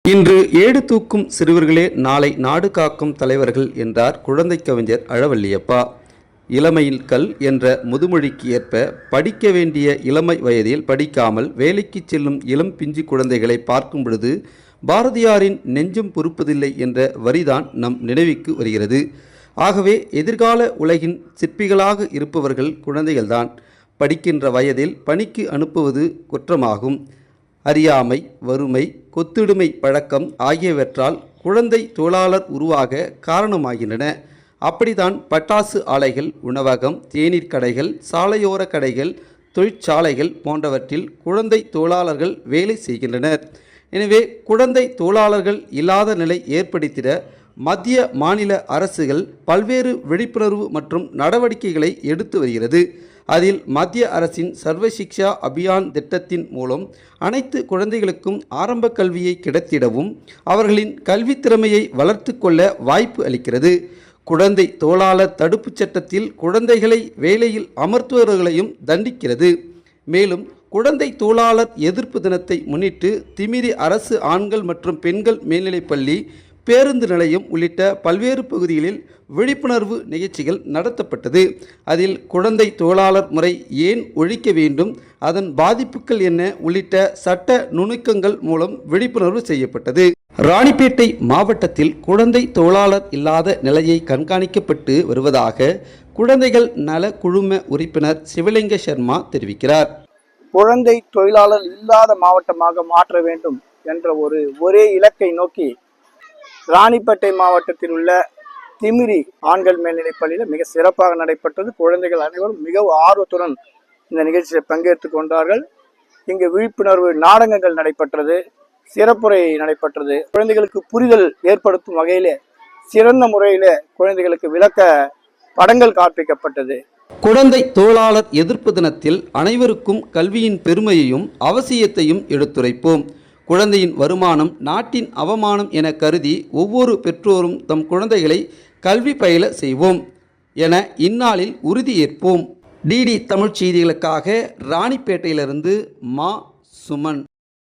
இன்று ஏடு தூக்கும் சிறுவர்களே நாளை நாடு காக்கும் தலைவர்கள் என்றார் குழந்தை கவிஞர் அழவல்லியப்பா. இளமையில் கல் என்ற முதுமொழிக்கு ஏற்ப படிக்க வேண்டிய இளமை வயதில் படிக்காமல் வேலைக்கு செல்லும் இளம் பிஞ்சு குழந்தைகளை பார்க்கும் பொழுது பாரதியாரின் நெஞ்சம் பொறுப்பதில்லை என்ற வரிதான் நம் நினைவுக்கு வருகிறது. ஆகவே எதிர்கால உலகின் சிற்பிகளாக இருப்பவர்கள் குழந்தைகள்தான். படிக்கின்ற வயதில் பணிக்கு அனுப்புவது குற்றமாகும். அறியாமை, வறுமை, கொத்திடுமை பழக்கம் ஆகியவற்றால் குழந்தை தொழிலாளர் உருவாக காரணமாகின்றன. அப்படித்தான் பட்டாசு ஆலைகள், உணவகம், தேநீர் கடைகள், சாலையோர கடைகள், தொழிற்சாலைகள் போன்றவற்றில் குழந்தை தொழிலாளர்கள் வேலை செய்கின்றனர். எனவே குழந்தை தொழிலாளர்கள் இல்லாத நிலை ஏற்படுத்திட மத்திய மாநில அரசுகள் பல்வேறு விழிப்புணர்வு மற்றும் நடவடிக்கைகளை எடுத்து வருகிறது. அதில் மத்திய அரசின் சர்வ சிக்ஷா அபியான் திட்டத்தின் மூலம் அனைத்து குழந்தைகளுக்கும் ஆரம்ப கல்வியை கிடைத்திடவும் அவர்களின் கல்வித் திறமையை வளர்த்து கொள்ள வாய்ப்பு அளிக்கிறது. குழந்தை தொழிலாளர் தடுப்புச் சட்டத்தில் குழந்தைகளை வேலையில் அமர்த்துவர்களையும் தண்டிக்கிறது. மேலும் குழந்தை தொழிலாளர் எதிர்ப்பு தினத்தை முன்னிட்டு திமிரி அரசு ஆண்கள் மற்றும் பெண்கள் மேல்நிலைப்பள்ளி, பேருந்து நிலையம் உள்ளிட்ட பல்வேறு பகுதிகளில் விழிப்புணர்வு நிகழ்ச்சிகள் நடத்தப்பட்டது. அதில் குழந்தை தொழிலாளர் முறை ஏன் ஒழிக்க வேண்டும், அதன் பாதிப்புகள் என்ன உள்ளிட்ட சட்ட நுணுக்கங்கள் மூலம் விழிப்புணர்வு செய்யப்பட்டது. ராணிப்பேட்டை மாவட்டத்தில் குழந்தை தொழிலாளர் இல்லாத நிலையை கண்காணிக்கப்பட்டு வருவதாக குழந்தைகள் நல குழும உறுப்பினர் சிவலிங்க சர்மா தெரிவிக்கிறார். குழந்தை தொழிலாளர் இல்லாத மாவட்டமாக மாற்ற வேண்டும் என்ற ஒரே இலக்கை நோக்கி ராணிப்பேட்டை மாவட்டத்தில் உள்ள திமிரி ஆண்கள் மேல்நிலைப் பள்ளியில் மிக சிறப்பாக நடைபெற்றது. குழந்தைகள் அனைவரும் மிகவும் ஆர்வத்துடன் இந்த நிகழ்ச்சியில் பங்கேற்று கொண்டார்கள். இங்கு விழிப்புணர்வு நாடகங்கள் நடைபெற்றது, சிறப்புரை நடைபெற்றது. குழந்தைகளுக்கு புரிதல் ஏற்படுத்தும் வகையிலே சிறந்த முறையிலே குழந்தைகளுக்கு விளக்க படங்கள் காண்பிக்கப்பட்டது. குழந்தை தொழிலாளர் எதிர்ப்பு தினத்தில் அனைவருக்கும் கல்வியின் பெருமையையும் அவசியத்தையும் எடுத்துரைப்போம். குழந்தையின் வருமானம் நாட்டின் அவமானம் என கருதி ஒவ்வொரு பெற்றோரும் தம் குழந்தைகளை கல்வி பயில செய்வோம் என இந்நாளில் உறுதியேற்போம். டிடி தமிழ் செய்திகளுக்காக ராணிப்பேட்டையிலிருந்து மா. சுமன்.